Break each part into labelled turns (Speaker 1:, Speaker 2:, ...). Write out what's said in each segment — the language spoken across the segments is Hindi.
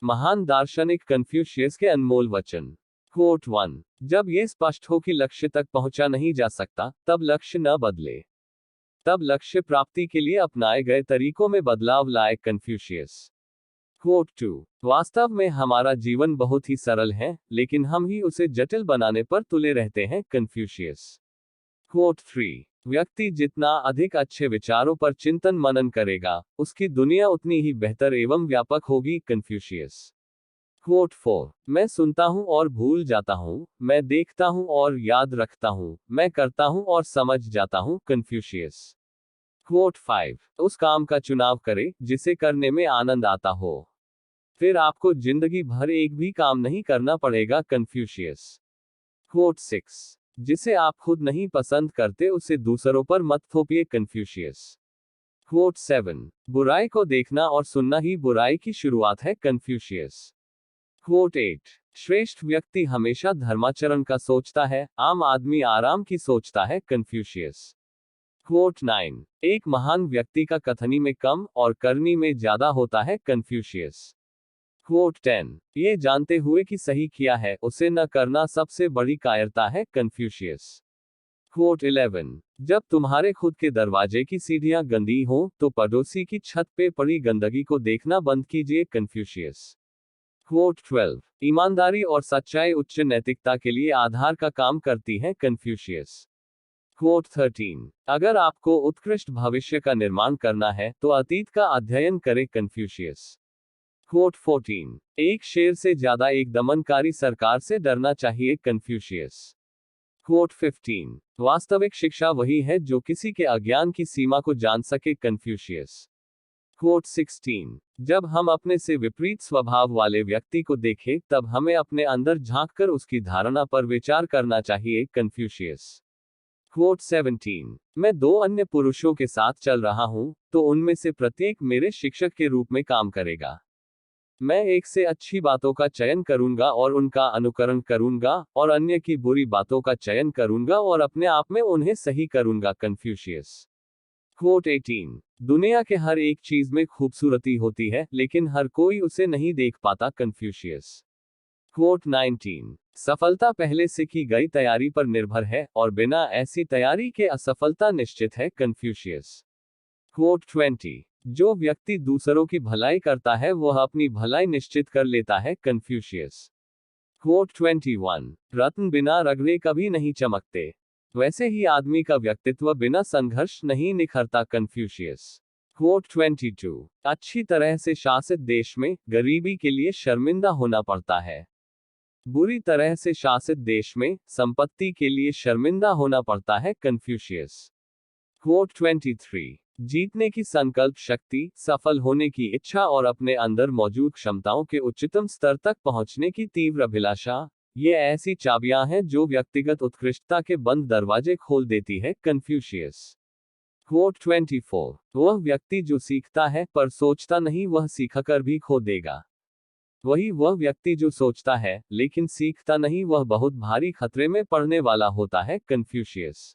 Speaker 1: महान दार्शनिक कन्फ्यूशियस के अनमोल वचन। कोट 1। जब ये स्पष्ट हो कि लक्ष्य तक पहुंचा नहीं जा सकता, तब लक्ष्य न बदले। तब लक्ष्य प्राप्ति के लिए अपनाए गए तरीकों में बदलाव लाए। कन्फ्यूशियस। कोट 2। वास्तव में हमारा जीवन बहुत ही सरल है, लेकिन हम ही उसे जटिल बनाने पर तुले रहते हैं। कन्फ्यूशियस। कोट 3। व्यक्ति जितना अधिक अच्छे विचारों पर चिंतन मनन करेगा, उसकी दुनिया उतनी ही बेहतर एवं व्यापक होगी। कन्फ्यूशियस। कोट 4। मैं सुनता हूं और भूल जाता हूं, मैं देखता हूं और याद रखता हूं, मैं करता हूं और समझ जाता हूं। कन्फ्यूशियस। कोट 5। उस काम का चुनाव करें जिसे करने में आनंद आता हो, फिर आपको जिंदगी भर एक भी काम नहीं करना पड़ेगा। कन्फ्यूशियस। कोट 6। जिसे आप खुद नहीं पसंद करते उसे दूसरों पर मत थोपिए। कन्फ्यूशियस। कोट 7। बुराई को देखना और सुनना ही बुराई की शुरुआत है। कन्फ्यूशियस। कोट 8। श्रेष्ठ व्यक्ति हमेशा धर्माचरण का सोचता है, आम आदमी आराम की सोचता है। कन्फ्यूशियस। कोट 9। एक महान व्यक्ति का कथनी में कम और करनी में ज्यादा होता है। कन्फ्यूशियस। कोट 10। ये जानते हुए कि सही किया है, उसे न करना सबसे बड़ी कायरता है। कन्फ्यूशियस। कोट 11। जब तुम्हारे खुद के दरवाजे की सीढ़ियां गंदी हो, तो पड़ोसी की छत पे पड़ी गंदगी को देखना बंद कीजिए। कन्फ्यूशियस। कोट 12। ईमानदारी और सच्चाई उच्च नैतिकता के लिए आधार का काम करती है। कन्फ्यूशियस। कोट 13। अगर आपको उत्कृष्ट भविष्य का निर्माण करना है, तो अतीत का अध्ययन करें। कन्फ्यूशियस। कोट 14। एक शेर से ज्यादा एक दमनकारी सरकार से डरना चाहिए। कन्फ्यूशियस। कोट 15। वास्तविक शिक्षा वही है जो किसी के अज्ञान की सीमा को जान सके। कन्फ्यूशियस। कोट 16। जब हम अपने से विपरीत स्वभाव वाले व्यक्ति को देखें, तब हमें अपने अंदर झांककर उसकी धारणा पर विचार करना चाहिए। कन्फ्यूशियस। कोट 17। मैं 2 अन्य पुरुषों के साथ चल रहा हूं, तो उनमें से प्रत्येक मेरे शिक्षक के रूप में काम करेगा। मैं एक से अच्छी बातों का चयन करूंगा और उनका अनुकरण करूंगा, और अन्य की बुरी बातों का चयन करूंगा और अपने आप में उन्हें सही करूंगा। कन्फ्यूशियस। कोट 18। दुनिया के हर एक चीज में खूबसूरती होती है, लेकिन हर कोई उसे नहीं देख पाता। कन्फ्यूशियस। कोट 19। सफलता पहले से की गई तैयारी पर निर्भर है, और बिना ऐसी तैयारी के असफलता निश्चित है। कन्फ्यूशियस। कोट 20। जो व्यक्ति दूसरों की भलाई करता है, वह अपनी भलाई निश्चित कर लेता है। कन्फ्यूशियस। कोट 21। रत्न बिना रगड़े कभी नहीं चमकते, वैसे ही आदमी का व्यक्तित्व बिना संघर्ष नहीं निखरता। कन्फ्यूशियस। कोट 22। अच्छी तरह से शासित देश में गरीबी के लिए शर्मिंदा होना पड़ता है, बुरी तरह से शासित देश में संपत्ति के लिए शर्मिंदा होना पड़ता है। कन्फ्यूशियस। कोट 23। जीतने की संकल्प शक्ति, सफल होने की इच्छा और अपने अंदर मौजूद क्षमताओं के उच्चतम स्तर तक पहुंचने की तीव्र अभिलाषा, ये ऐसी चाबियां हैं जो व्यक्तिगत उत्कृष्टता के बंद दरवाजे खोल देती है। कन्फ्यूशियस। कोट 24। वह व्यक्ति जो सीखता है पर सोचता नहीं, वह सीखकर भी खो देगा। वही वह व्यक्ति जो सोचता है लेकिन सीखता नहीं, वह बहुत भारी खतरे में पड़ने वाला होता है। कन्फ्यूशियस।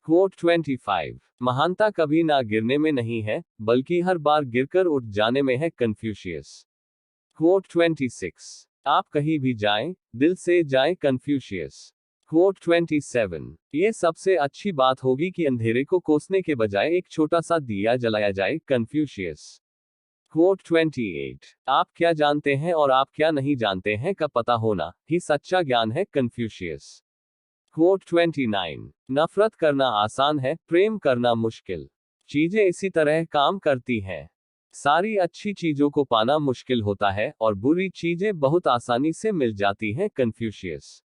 Speaker 1: कोट 25। महानता कभी ना गिरने में नहीं है, बल्कि हर बार गिरकर उठ जाने में है। कन्फ्यूशियस। कोट 26। आप कहीं भी जाएं, दिल से जाएं। कन्फ्यूशियस। कोट 27। ये सबसे अच्छी बात होगी कि अंधेरे को कोसने के बजाय एक छोटा सा दिया जलाया जाए। कन्फ्यूशियस। कोट 28। आप क्या जानते हैं और आप क्या नहीं जानते हैं का पता होना ही सच्चा ज्ञान है। कन्फ्यूशियस। कोट 29। नफरत करना आसान है, प्रेम करना मुश्किल। चीजें इसी तरह काम करती हैं। सारी अच्छी चीजों को पाना मुश्किल होता है, और बुरी चीजें बहुत आसानी से मिल जाती हैं। कन्फ्यूशियस।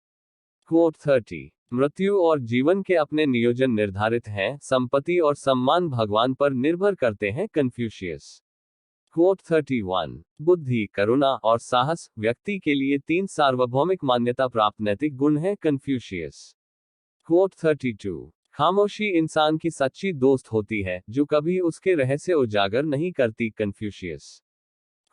Speaker 1: कोट 30। मृत्यु और जीवन के अपने नियोजन निर्धारित हैं, संपत्ति और सम्मान भगवान पर निर्भर करते हैं। कन्फ्यूशियस। कोट 31। बुद्धि, करुणा और साहस व्यक्ति के लिए 3 सार्वभौमिक मान्यता प्राप्त नैतिक गुण हैं। कन्फ्यूशियस। कोट 32। खामोशी इंसान की सच्ची दोस्त होती है, जो कभी उसके रहस्य उजागर नहीं करती। कन्फ्यूशियस।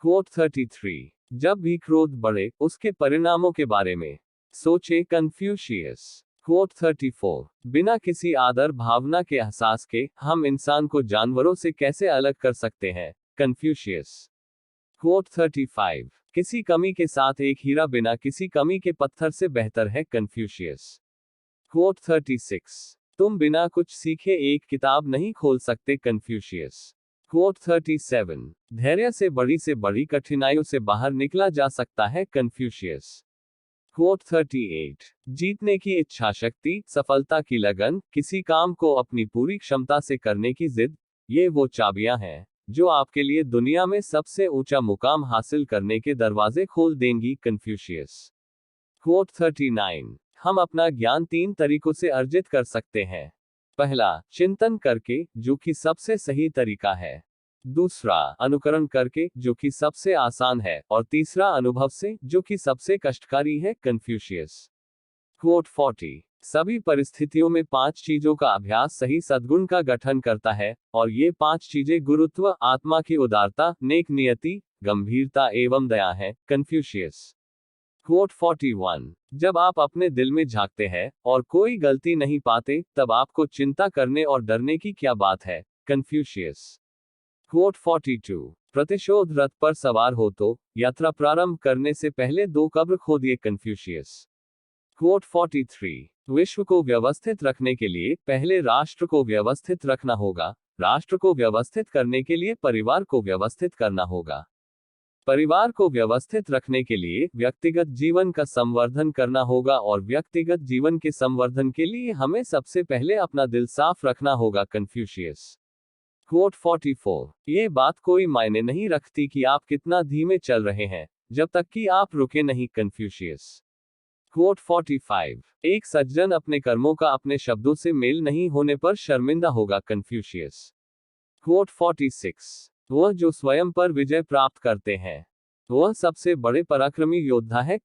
Speaker 1: कोट 33। जब भी क्रोध बढ़े, उसके परिणामों के बारे में सोचे। कन्फ्यूशियस। कोट 34। बिना किसी आदर भावना के एहसास के हम इंसान को जानवरों से कैसे अलग कर सकते हैं। कन्फ्यूशियस। कोट 35। किसी कमी के साथ एक हीरा बिना किसी कमी के पत्थर से बेहतर है। कन्फ्यूशियस। क्वोट 36। तुम बिना कुछ सीखे एक किताब नहीं खोल सकते। कन्फ्यूशियस। क्वोट 37। धैर्य से बड़ी कठिनाइयों से बाहर निकला जा सकता है। कन्फ्यूशियस। क्वोट 38। जीतने की इच्छा शक्ति, सफलता की लगन, किसी काम को अपनी पूरी क्षमता से करने की जिद, ये वो चाबियां हैं जो आपके लिए दुनिया में सबसे ऊंचा मुकाम हासिल करने के दरवाजे खोल देंगी। कन्फ्यूशियस। क्वोट 39। हम अपना ज्ञान 3 तरीकों से अर्जित कर सकते हैं। पहला, चिंतन करके, जो कि सबसे सही तरीका है। दूसरा, अनुकरण करके, जो कि सबसे आसान है। और तीसरा, अनुभव से, जो कि सबसे कष्टकारी है। कन्फ्यूशियस। क्वोट 40। सभी परिस्थितियों में 5 चीजों का अभ्यास सही सद्गुण का गठन करता है, और ये 5 चीजें गुरुत्व, आत्मा की उदारता, नेक नियति, गंभीरता एवं दया है। कन्फ्यूशियस। क्वोट 41। जब आप अपने दिल में झांकते हैं और कोई गलती नहीं पाते, तब आपको चिंता करने और डरने की क्या बात है। कन्फ्यूशियस। क्वोट 42। प्रतिशोध रथ पर सवार हो तो यात्रा प्रारंभ करने से पहले 2 कब्र खोदिए। कन्फ्यूशियस। क्वोट 43। विश्व को व्यवस्थित रखने के लिए पहले राष्ट्र को व्यवस्थित रखना होगा। राष्ट्र को व्यवस्थित करने के लिए परिवार को व्यवस्थित करना होगा। परिवार को व्यवस्थित रखने के लिए व्यक्तिगत जीवन का संवर्धन करना होगा, और व्यक्तिगत जीवन के संवर्धन के लिए हमें सबसे पहले अपना दिल साफ रखना होगा। कन्फ्यूशियस। क्वोट 44। ये बात कोई मायने नहीं रखती कि आप कितना धीमे चल रहे हैं, जब तक कि आप रुके नहीं। कन्फ्यूशियस। क्वोट 45। एक सज्जन अपने कर्मों का अपने शब्दों से मेल नहीं होने पर शर्मिंदा होगा। कन्फ्यूशियस। क्वोट 46। वह जो स्वयं पर विजय प्राप्त करते हैं, वह सबसे बड़े पराक्रमी योद्धा है।